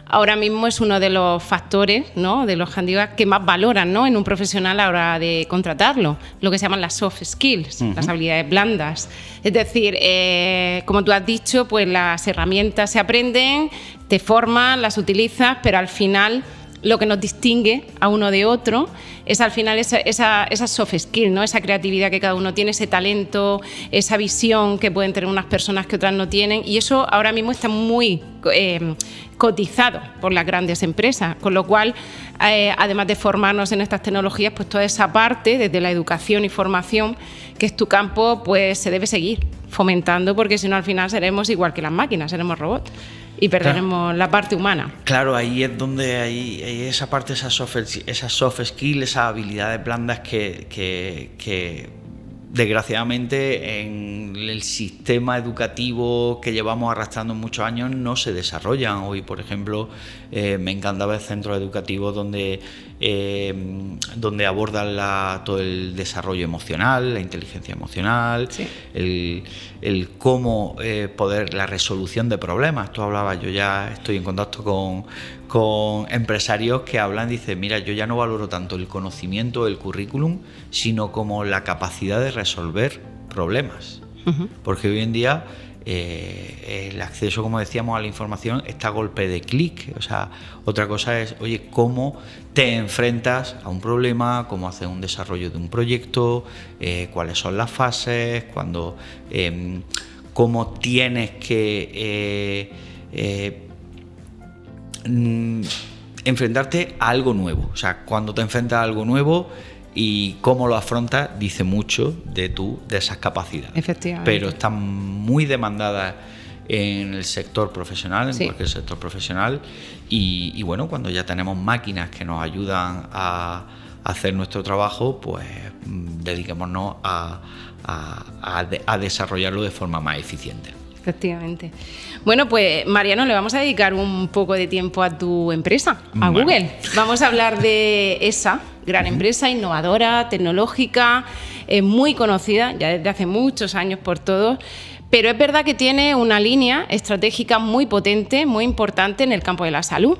Speaker 2: ahora mismo es uno de los factores, ¿no?, de los handicaps que más valoran, ¿no?, en un profesional a la hora de contratarlo, lo que se llaman las soft skills, las habilidades blandas. Es decir, como tú has dicho, pues las herramientas se aprenden, te forman, las utilizas, pero al final lo que nos distingue a uno de otro es al final esa soft skill, ¿no?, esa creatividad que cada uno tiene, ese talento, esa visión que pueden tener unas personas que otras no tienen, y eso ahora mismo está muy cotizado por las grandes empresas, con lo cual, además de formarnos en estas tecnologías, pues toda esa parte, desde la educación y formación, que es tu campo, pues se debe seguir fomentando, porque si no al final seremos igual que las máquinas, seremos robots. Y perderemos la parte humana.
Speaker 1: Claro, ahí es donde hay esa parte, esas soft skills, esas habilidades blandas que desgraciadamente en el sistema educativo que llevamos arrastrando muchos años no se desarrollan. Hoy, por ejemplo, me encanta ver centros educativos donde abordan todo el desarrollo emocional, la inteligencia emocional, sí, el cómo poder, la resolución de problemas. Tú hablabas, yo ya estoy en contacto con empresarios que hablan, dicen, mira, yo ya no valoro tanto el conocimiento, el currículum, sino como la capacidad de resolver problemas. Uh-huh. Porque hoy en día el acceso, como decíamos, a la información está a golpe de clic. O sea, otra cosa es, oye, cómo te enfrentas a un problema, cómo haces un desarrollo de un proyecto, cuáles son las fases, cómo tienes que enfrentarte a algo nuevo. O sea, cuando te enfrentas a algo nuevo y cómo lo afrontas, dice mucho de esas capacidades.
Speaker 2: Efectivamente.
Speaker 1: Pero están muy demandadas en el sector profesional, en cualquier sector profesional, y bueno, cuando ya tenemos máquinas que nos ayudan a hacer nuestro trabajo, pues dediquémonos a desarrollarlo de forma más eficiente.
Speaker 2: Efectivamente. Bueno, pues Mariano, le vamos a dedicar un poco de tiempo a tu empresa, a Google. Vamos a hablar de esa gran empresa innovadora, tecnológica, muy conocida ya desde hace muchos años por todos, pero es verdad que tiene una línea estratégica muy potente, muy importante en el campo de la salud.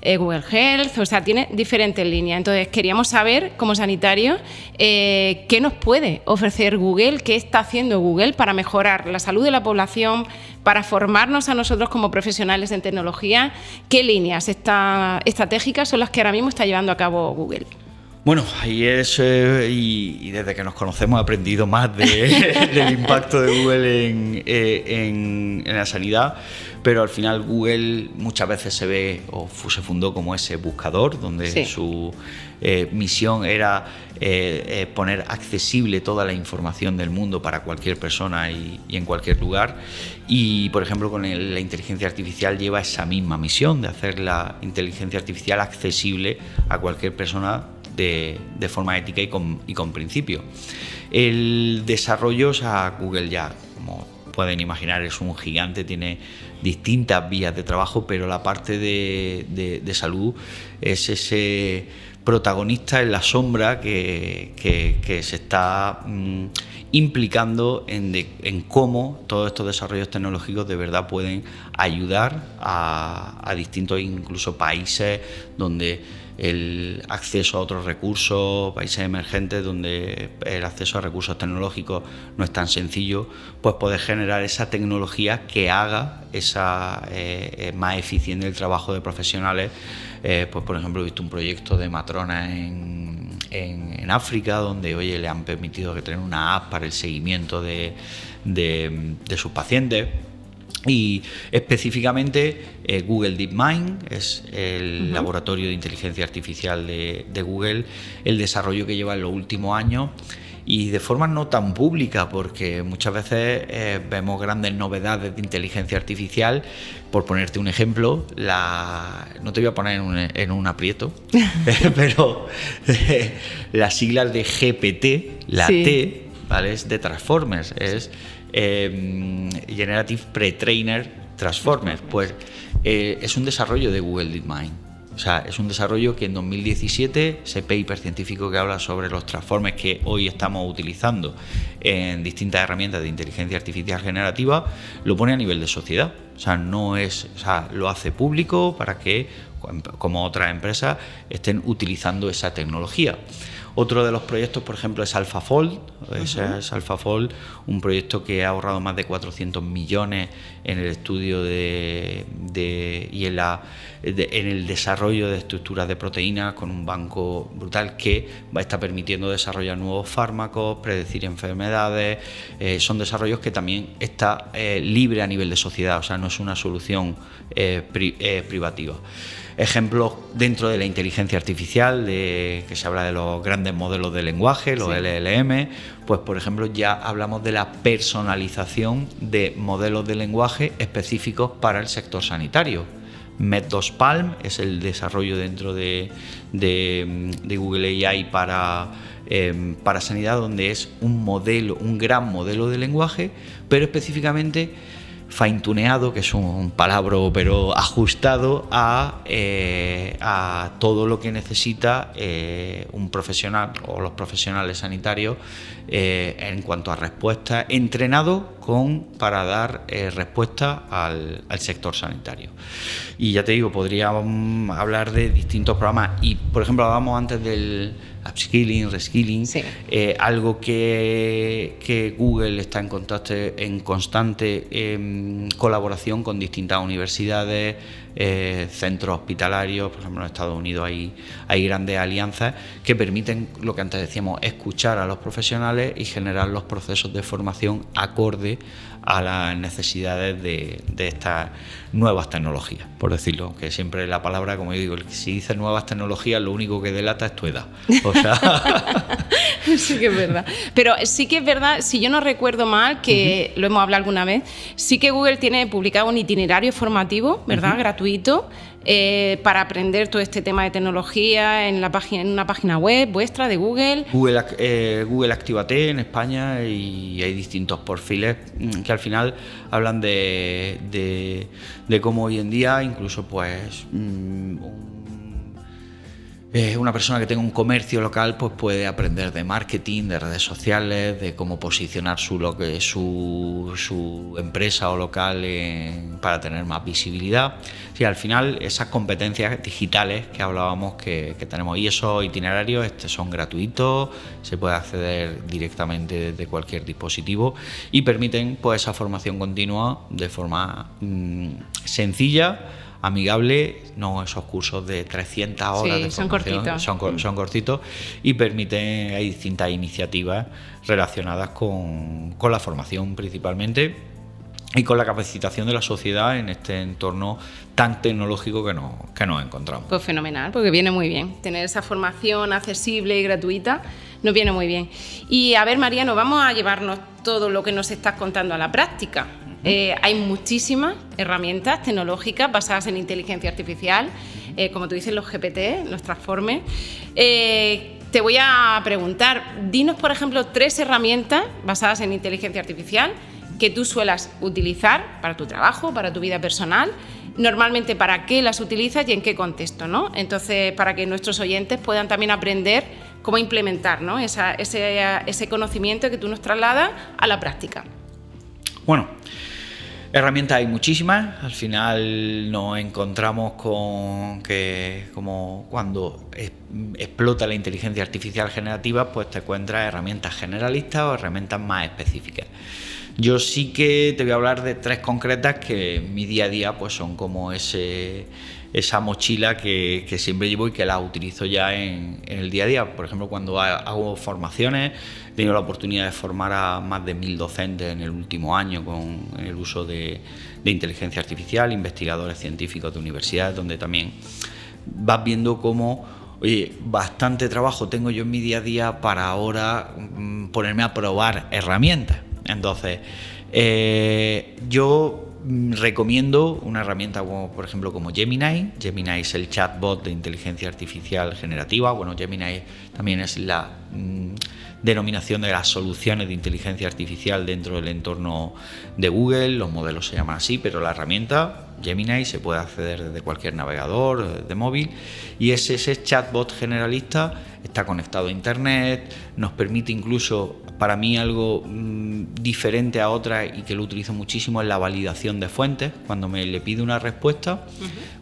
Speaker 2: Google Health, o sea, tiene diferentes líneas. Entonces, queríamos saber, como sanitarios, qué nos puede ofrecer Google, qué está haciendo Google para mejorar la salud de la población, para formarnos a nosotros como profesionales en tecnología, qué líneas estratégicas son las que ahora mismo está llevando a cabo Google.
Speaker 1: Bueno, ahí es, y desde que nos conocemos he aprendido más del impacto de Google en la sanidad, pero al final Google muchas veces se ve o se fundó como ese buscador, donde su misión era poner accesible toda la información del mundo para cualquier persona y en cualquier lugar. Y, por ejemplo, con la inteligencia artificial lleva esa misma misión de hacer la inteligencia artificial accesible a cualquier persona de forma ética y con principio. El desarrollo, o sea, Google ya, como pueden imaginar, es un gigante, tiene distintas vías de trabajo, pero la parte de salud es ese protagonista en la sombra que se está implicando en cómo todos estos desarrollos tecnológicos de verdad pueden ayudar a distintos incluso países donde el acceso a otros recursos, países emergentes donde el acceso a recursos tecnológicos no es tan sencillo, pues poder generar esa tecnología que haga más eficiente el trabajo de profesionales. Pues por ejemplo he visto un proyecto de matronas en África donde le han permitido que tener una app para el seguimiento de sus pacientes. Y específicamente Google DeepMind es el laboratorio de inteligencia artificial de Google, el desarrollo que lleva en los últimos años y de forma no tan pública, porque muchas veces vemos grandes novedades de inteligencia artificial. Por ponerte un ejemplo, no te voy a poner en un aprieto, pero las siglas de GPT, la T, ¿vale? Es de Transformers, es Generative Pre-Trainer Transformers, pues es un desarrollo de Google DeepMind. O sea, es un desarrollo que en 2017, ese paper científico que habla sobre los transformers que hoy estamos utilizando en distintas herramientas de inteligencia artificial generativa, lo pone a nivel de sociedad. O sea, lo hace público para que, como otras empresas, estén utilizando esa tecnología. Otro de los proyectos, por ejemplo, es AlphaFold. Es AlphaFold, un proyecto que ha ahorrado más de 400 millones en el estudio y en el desarrollo de estructuras de proteínas, con un banco brutal que está permitiendo desarrollar nuevos fármacos, predecir enfermedades. Son desarrollos que también está libre a nivel de sociedad, o sea, no es una solución privativa. Ejemplos dentro de la inteligencia artificial, que se habla de los grandes modelos de lenguaje, los LLM, pues por ejemplo ya hablamos de la personalización de modelos de lenguaje específicos para el sector sanitario. Med2 Palm es el desarrollo dentro de Google AI para sanidad, donde es un gran modelo de lenguaje, pero específicamente fine-tuneado, que es un palabra, pero ajustado a todo lo que necesita un profesional o los profesionales sanitarios en cuanto a respuesta, entrenado para dar respuesta al sector sanitario. Y ya te digo, podríamos hablar de distintos programas y, por ejemplo, hablábamos antes del upskilling, reskilling, algo que Google está en constante colaboración con distintas universidades, centros hospitalarios. Por ejemplo, en Estados Unidos hay grandes alianzas que permiten, lo que antes decíamos, escuchar a los profesionales y generar los procesos de formación acorde a las necesidades de estas nuevas tecnologías, por decirlo, que siempre la palabra, como yo digo, si dices nuevas tecnologías, lo único que delata es tu edad. O sea...
Speaker 2: Sí que es verdad. Pero sí que es verdad, si yo no recuerdo mal, que lo hemos hablado alguna vez, sí que Google tiene publicado un itinerario formativo, ¿verdad?, gratuito, para aprender todo este tema de tecnología en una página web vuestra de Google.
Speaker 1: Google Actívate en España, y hay distintos perfiles que al final hablan de cómo hoy en día incluso pues una persona que tenga un comercio local pues puede aprender de marketing, de redes sociales, de cómo posicionar su empresa o local para tener más visibilidad. Sí, al final esas competencias digitales que hablábamos que tenemos, y esos itinerarios son gratuitos, se puede acceder directamente desde cualquier dispositivo y permiten pues esa formación continua de forma sencilla, amigable, no esos cursos de 300 horas de formación, son cortitos, y permiten, hay distintas iniciativas relacionadas con la formación principalmente y con la capacitación de la sociedad en este entorno tan tecnológico que nos encontramos.
Speaker 2: Pues fenomenal, porque viene muy bien. Tener esa formación accesible y gratuita nos viene muy bien. Y a ver, Mariano, vamos a llevarnos todo lo que nos estás contando a la práctica. Hay muchísimas herramientas tecnológicas basadas en inteligencia artificial, como tú dices, los GPT, los transformers. Te voy a preguntar, dinos, por ejemplo, 3 herramientas basadas en inteligencia artificial que tú suelas utilizar para tu trabajo, para tu vida personal. Normalmente, ¿para qué las utilizas y en qué contexto, ¿no? Entonces, para que nuestros oyentes puedan también aprender cómo implementar, ¿no?, ese conocimiento que tú nos trasladas a la práctica.
Speaker 1: Bueno, herramientas hay muchísimas. Al final nos encontramos con que, como cuando explota la inteligencia artificial generativa, pues te encuentras herramientas generalistas o herramientas más específicas. Yo sí que te voy a hablar de 3 concretas que en mi día a día pues son como esa mochila que siempre llevo y que la utilizo ya en el día a día. Por ejemplo, cuando hago formaciones, he tenido la oportunidad de formar a más de 1000 docentes en el último año con el uso de inteligencia artificial, investigadores científicos de universidades, donde también vas viendo cómo, oye, bastante trabajo tengo yo en mi día a día para ahora ponerme a probar herramientas. Entonces, yo recomiendo una herramienta como, por ejemplo, como Gemini. Gemini es el chatbot de inteligencia artificial generativa. Bueno, Gemini también es la denominación de las soluciones de inteligencia artificial dentro del entorno de Google. Los modelos se llaman así, pero la herramienta Gemini, se puede acceder desde cualquier navegador de móvil, y es ese chatbot generalista, está conectado a internet, nos permite incluso, para mí algo diferente a otras y que lo utilizo muchísimo, es la validación de fuentes. Cuando le pido una respuesta,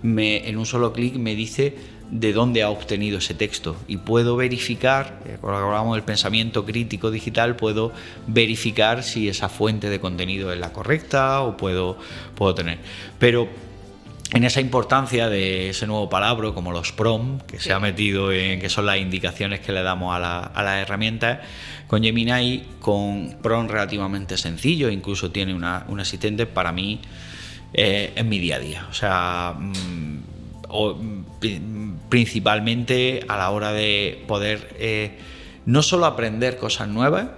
Speaker 1: en un solo clic me dice de dónde ha obtenido ese texto, y puedo verificar, con lo que hablamos del pensamiento crítico digital, puedo verificar si esa fuente de contenido es la correcta o puedo tener. Pero en esa importancia de ese nuevo palabra, como los prompts, que se ha metido en, que son las indicaciones que le damos a las herramientas, con Gemini, con prompts relativamente sencillos, incluso tiene un asistente, para mí es mi día a día. O sea, principalmente a la hora de poder no solo aprender cosas nuevas,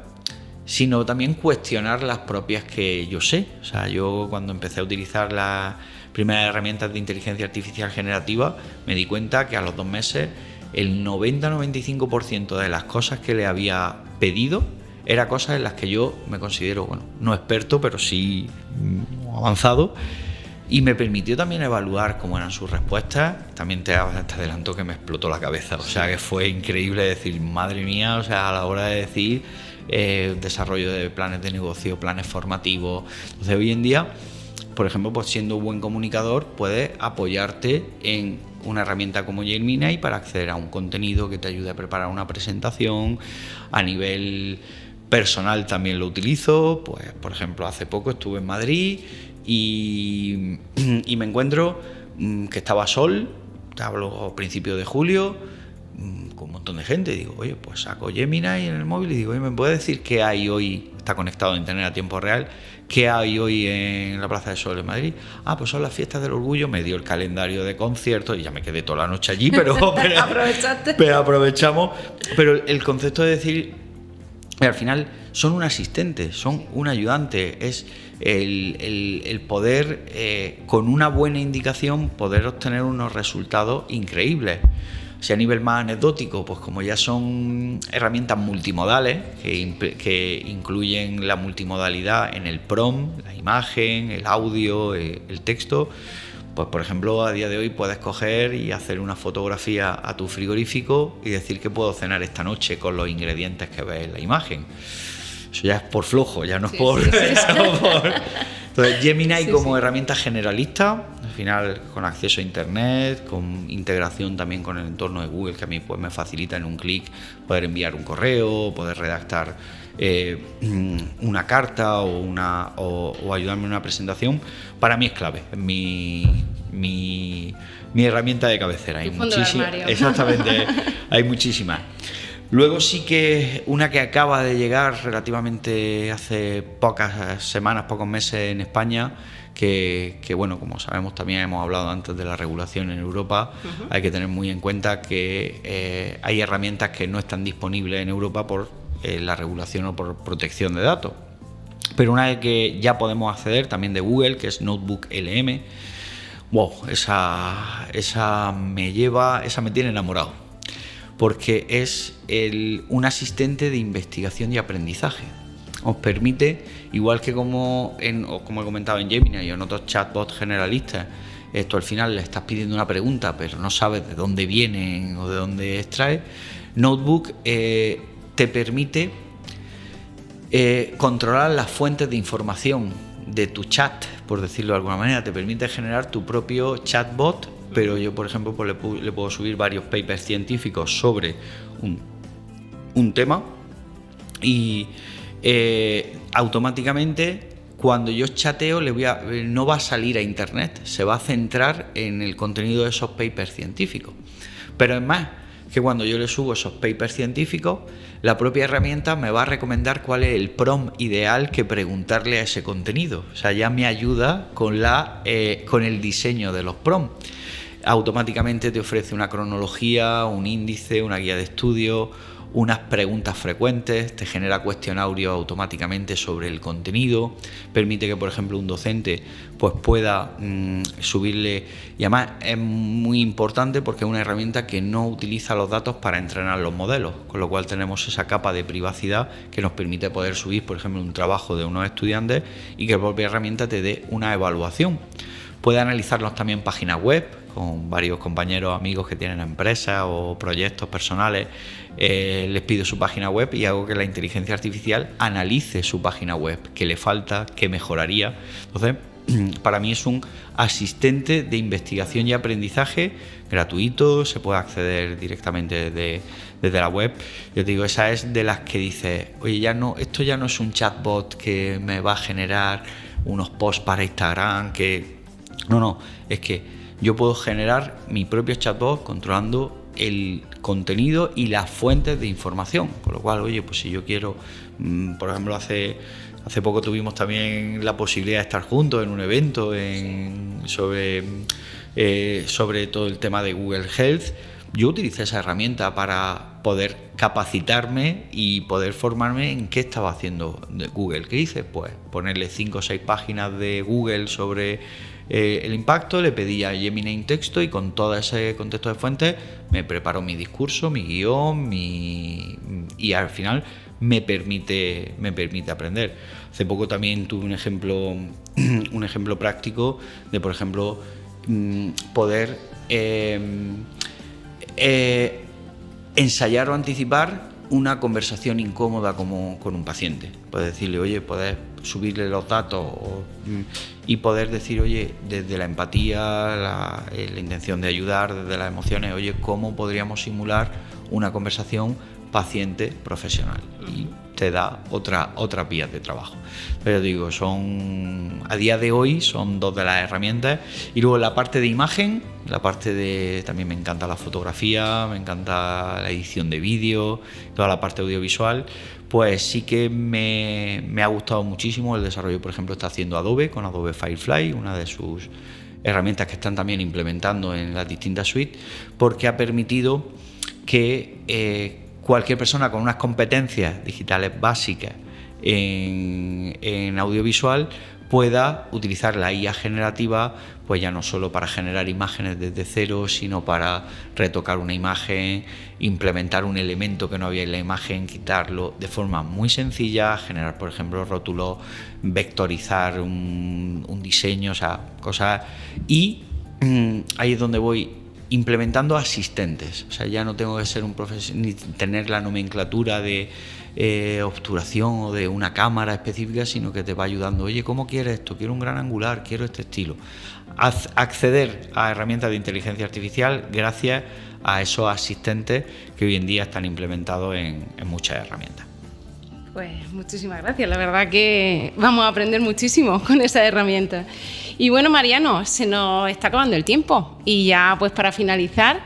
Speaker 1: sino también cuestionar las propias que yo sé. O sea, yo cuando empecé a utilizar las primeras herramientas de inteligencia artificial generativa, me di cuenta que a los 2 meses el 90-95% de las cosas que le había pedido era cosas en las que yo me considero, bueno, no experto, pero sí avanzado. Y me permitió también evaluar cómo eran sus respuestas. También te adelanto que me explotó la cabeza. O sea, que fue increíble decir, madre mía, o sea, a la hora de decir desarrollo de planes de negocio, planes formativos. Entonces, hoy en día, por ejemplo, pues siendo un buen comunicador, puedes apoyarte en una herramienta como Gemini para acceder a un contenido que te ayude a preparar una presentación. A nivel personal también lo utilizo. Pues, por ejemplo, hace poco estuve en Madrid y me encuentro que estaba sol, te hablo a principios de julio, con un montón de gente, y digo, oye, pues saco Gemini en el móvil y digo, oye, ¿me puedes decir qué hay hoy? Está conectado a internet a tiempo real. ¿Qué hay hoy en la Plaza del Sol en Madrid? Ah, pues son las fiestas del orgullo. Me dio el calendario de conciertos y ya me quedé toda la noche allí, pero
Speaker 2: ¿Aprovechaste?
Speaker 1: Pero aprovechamos. Pero el concepto de decir, al final son un asistente, son un ayudante, es el poder, con una buena indicación, poder obtener unos resultados increíbles. Si a nivel más anecdótico, pues como ya son herramientas multimodales que incluyen la multimodalidad en el prompt, la imagen, el audio, el texto, pues por ejemplo a día de hoy puedes coger y hacer una fotografía a tu frigorífico y decir que puedo cenar esta noche con los ingredientes que ves en la imagen. Eso ya es por flojo, ya no es por... Entonces, Gemini como herramienta generalista, al final con acceso a internet, con integración también con el entorno de Google, que a mí pues me facilita en un clic poder enviar un correo, poder redactar una carta o ayudarme en una presentación. Para mí es clave, es mi herramienta de cabecera. Hay muchísimas, exactamente, hay muchísimas. Luego sí que una que acaba de llegar relativamente hace pocas semanas, pocos meses en España, que bueno, como sabemos también hemos hablado antes de la regulación en Europa, hay que tener muy en cuenta que hay herramientas que no están disponibles en Europa por la regulación o por protección de datos. Pero una que ya podemos acceder también de Google, que es Notebook LM, wow, esa me tiene enamorado. Porque es un asistente de investigación y aprendizaje. Os permite, igual que como he comentado en Gemini y en otros chatbots generalistas, esto al final le estás pidiendo una pregunta, pero no sabes de dónde viene o de dónde extrae. Notebook te permite controlar las fuentes de información de tu chat, por decirlo de alguna manera. Te permite generar tu propio chatbot. Pero yo, por ejemplo, pues le puedo subir varios papers científicos sobre un tema y automáticamente cuando yo chateo no va a salir a internet, se va a centrar en el contenido de esos papers científicos. Pero es más, que cuando yo le subo esos papers científicos, la propia herramienta me va a recomendar cuál es el prompt ideal que preguntarle a ese contenido. O sea, ya me ayuda con el diseño de los prompts. Automáticamente te ofrece una cronología, un índice, una guía de estudio, unas preguntas frecuentes, te genera cuestionarios automáticamente sobre el contenido, permite que, por ejemplo, un docente pues pueda subirle, y además es muy importante porque es una herramienta que no utiliza los datos para entrenar los modelos, con lo cual tenemos esa capa de privacidad que nos permite poder subir, por ejemplo, un trabajo de unos estudiantes y que la propia herramienta te dé una evaluación. Puede analizarnos también páginas web, con varios compañeros, amigos que tienen empresas o proyectos personales. Les pido su página web y hago que la inteligencia artificial analice su página web, qué le falta, qué mejoraría. Entonces, para mí es un asistente de investigación y aprendizaje gratuito, se puede acceder directamente desde la web. Yo te digo, esa es de las que dices, oye, esto ya no es un chatbot que me va a generar unos posts para Instagram, no, es que yo puedo generar mi propio chatbot controlando el contenido y las fuentes de información, con lo cual, oye, pues si yo quiero, por ejemplo, hace poco tuvimos también la posibilidad de estar juntos en un evento sobre todo el tema de Google Health. Yo utilicé esa herramienta para poder capacitarme y poder formarme en qué estaba haciendo Google. ¿Qué hice? Pues ponerle 5 o 6 páginas de Google sobre el impacto, le pedí a Gemini un texto y con todo ese contexto de fuentes me preparó mi discurso, mi guión, y al final me permite aprender. Hace poco también tuve un ejemplo práctico de, por ejemplo, poder ensayar o anticipar una conversación incómoda con un paciente. Puedes decirle, oye, puedes subirle los datos y poder decir, oye, desde la empatía, la intención de ayudar, desde las emociones, oye, ¿cómo podríamos simular una conversación paciente-profesional? Y te da otras vías de trabajo. Pero digo, a día de hoy son 2 de las herramientas. Y luego la parte de imagen, también me encanta la fotografía, me encanta la edición de vídeo, toda la parte audiovisual, pues sí que me ha gustado muchísimo el desarrollo, por ejemplo, está haciendo Adobe con Adobe Firefly, una de sus herramientas que están también implementando en las distintas suites, porque ha permitido que cualquier persona con unas competencias digitales básicas en audiovisual pueda utilizar la IA generativa, pues ya no solo para generar imágenes desde cero, sino para retocar una imagen, implementar un elemento que no había en la imagen, quitarlo de forma muy sencilla, generar, por ejemplo, rótulos, vectorizar un diseño, o sea, cosas. Y ahí es donde voy implementando asistentes, o sea, ya no tengo que ser un profesional ni tener la nomenclatura de obturación o de una cámara específica, sino que te va ayudando. Oye, ¿cómo quieres esto? Quiero un gran angular, quiero este estilo. Acceder a herramientas de inteligencia artificial gracias a esos asistentes que hoy en día están implementados en muchas herramientas.
Speaker 2: Pues muchísimas gracias, la verdad que vamos a aprender muchísimo con esas herramientas. Y bueno, Mariano, se nos está acabando el tiempo y ya pues para finalizar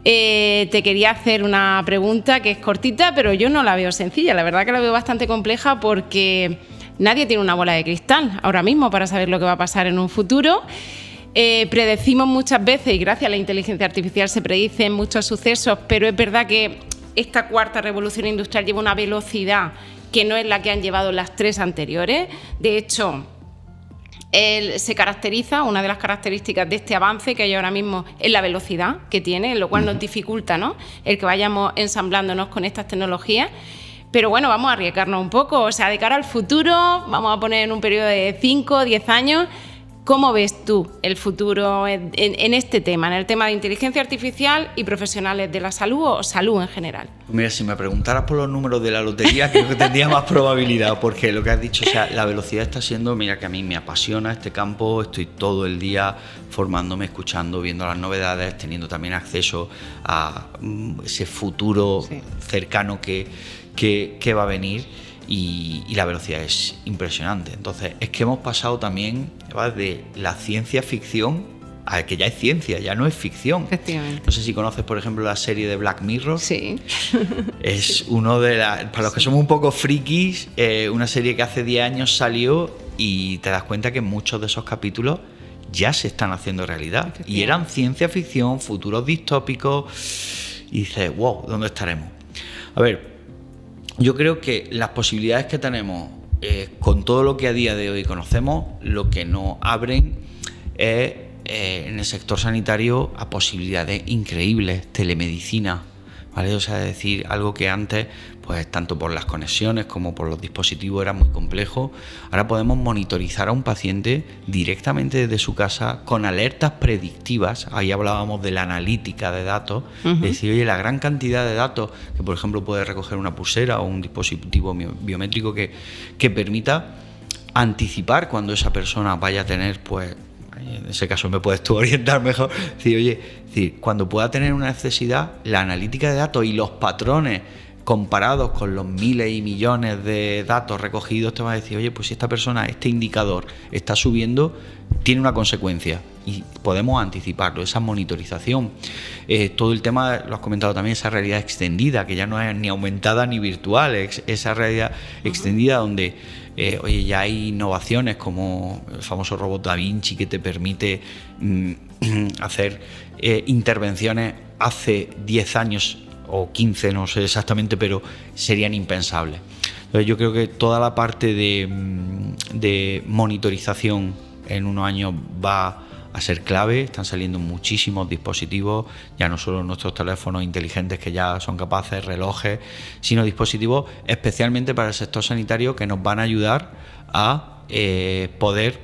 Speaker 2: te quería hacer una pregunta que es cortita, pero yo no la veo sencilla, la verdad que la veo bastante compleja porque nadie tiene una bola de cristal ahora mismo para saber lo que va a pasar en un futuro. Predecimos muchas veces y gracias a la inteligencia artificial se predicen muchos sucesos, pero es verdad que esta 4ª revolución industrial lleva una velocidad que no es la que han llevado las 3 anteriores. De hecho, se caracteriza, una de las características de este avance que hay ahora mismo es la velocidad que tiene, lo cual nos dificulta, ¿no?, el que vayamos ensamblándonos con estas tecnologías. Pero bueno, vamos a arriesgarnos un poco, o sea, de cara al futuro, vamos a poner en un periodo de 5 o 10 años, ¿cómo ves tú el futuro en este tema, en el tema de inteligencia artificial y profesionales de la salud o salud en general?
Speaker 1: Mira, si me preguntaras por los números de la lotería, creo que tendría más probabilidad, porque lo que has dicho, o sea, la velocidad está siendo, mira, que a mí me apasiona este campo, estoy todo el día formándome, escuchando, viendo las novedades, teniendo también acceso a ese futuro cercano que va a venir. Y la velocidad es impresionante. Entonces, es que hemos pasado también de la ciencia ficción a que ya es ciencia, ya no es ficción.
Speaker 2: Efectivamente.
Speaker 1: No sé si conoces, por ejemplo, la serie de Black Mirror.
Speaker 2: Sí.
Speaker 1: Es para los que somos un poco frikis, una serie que hace 10 años salió y te das cuenta que muchos de esos capítulos ya se están haciendo realidad. Y eran ciencia ficción, futuros distópicos. Y dices, wow, ¿dónde estaremos? A ver, yo creo que las posibilidades que tenemos con todo lo que a día de hoy conocemos, lo que nos abren es en el sector sanitario a posibilidades increíbles, telemedicina, ¿vale? O sea, es decir, algo que antes, pues tanto por las conexiones como por los dispositivos era muy complejo, ahora podemos monitorizar a un paciente directamente desde su casa con alertas predictivas. Ahí hablábamos de la analítica de datos, es decir, oye, la gran cantidad de datos que, por ejemplo, puede recoger una pulsera o un dispositivo biométrico que permita anticipar cuando esa persona vaya a tener, pues, en ese caso me puedes tú orientar mejor, decir, oye, cuando pueda tener una necesidad, la analítica de datos y los patrones comparados con los miles y millones de datos recogidos, te va a decir, oye, pues si esta persona, este indicador está subiendo, tiene una consecuencia y podemos anticiparlo, esa monitorización. Todo el tema, lo has comentado también, esa realidad extendida, que ya no es ni aumentada ni virtual, es esa realidad extendida donde oye, ya hay innovaciones como el famoso robot Da Vinci que te permite hacer intervenciones hace 10 años o 15, no sé exactamente, pero serían impensables. Entonces yo creo que toda la parte de monitorización en unos años va a ser clave. Están saliendo muchísimos dispositivos, ya no solo nuestros teléfonos inteligentes que ya son capaces, relojes, sino dispositivos especialmente para el sector sanitario que nos van a ayudar a poder,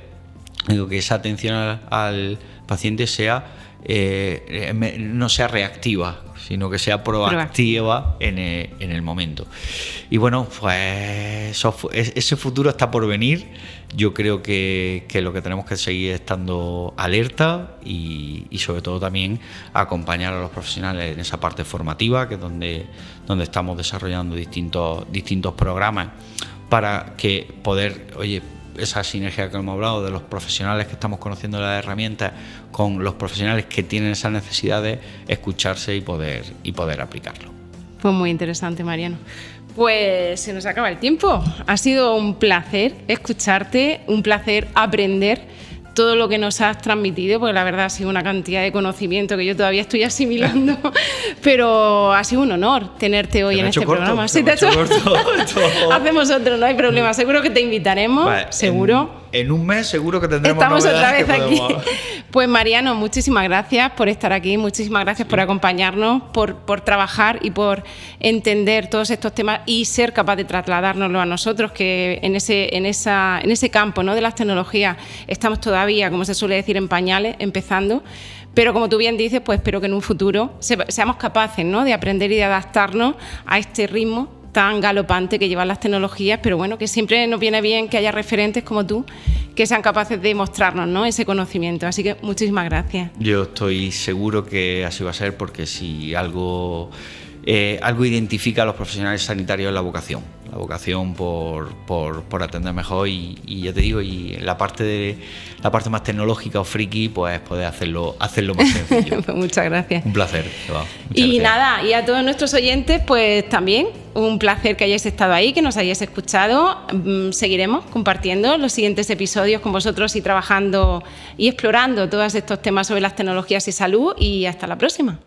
Speaker 1: digo, que esa atención al paciente sea no sea reactiva, sino que sea proactiva en el momento. Y bueno, pues ese futuro está por venir. Yo creo que lo que tenemos que seguir estando alerta y sobre todo también acompañar a los profesionales en esa parte formativa, que es donde estamos desarrollando distintos programas para que poder, oye, esa sinergia que hemos hablado de los profesionales que estamos conociendo las herramientas con los profesionales que tienen esas necesidades, escucharse y poder aplicarlo.
Speaker 2: Pues muy interesante, Mariano. Pues se nos acaba el tiempo. Ha sido un placer escucharte, un placer aprender todo lo que nos has transmitido, porque la verdad ha sido una cantidad de conocimiento que yo todavía estoy asimilando, pero ha sido un honor tenerte hoy en este programa. ¿Sí te ha hecho corto? Hacemos otro, no hay problema. Seguro que te invitaremos, vale, seguro.
Speaker 1: En un mes seguro que tendremos
Speaker 2: Estamos otra vez
Speaker 1: aquí.
Speaker 2: Pues Mariano, muchísimas gracias por estar aquí, muchísimas gracias por acompañarnos, por trabajar y por entender todos estos temas y ser capaz de trasladárnoslo a nosotros, que en ese campo, ¿no?, de las tecnologías estamos todavía, como se suele decir, en pañales, empezando. Pero como tú bien dices, pues espero que en un futuro seamos capaces, ¿no?, de aprender y de adaptarnos a este ritmo tan galopante que llevan las tecnologías, pero bueno, que siempre nos viene bien que haya referentes como tú que sean capaces de mostrarnos, ¿no?, ese conocimiento. Así que muchísimas gracias.
Speaker 1: Yo estoy seguro que así va a ser, porque si algo identifica a los profesionales sanitarios es la vocación por atender mejor y ya te digo, y la parte más tecnológica o friki, pues poder hacerlo más sencillo.
Speaker 2: Pues muchas gracias.
Speaker 1: Un placer.
Speaker 2: Y nada, y a todos nuestros oyentes, pues también un placer que hayáis estado ahí, que nos hayáis escuchado. Seguiremos compartiendo los siguientes episodios con vosotros y trabajando y explorando todos estos temas sobre las tecnologías y salud, y hasta la próxima.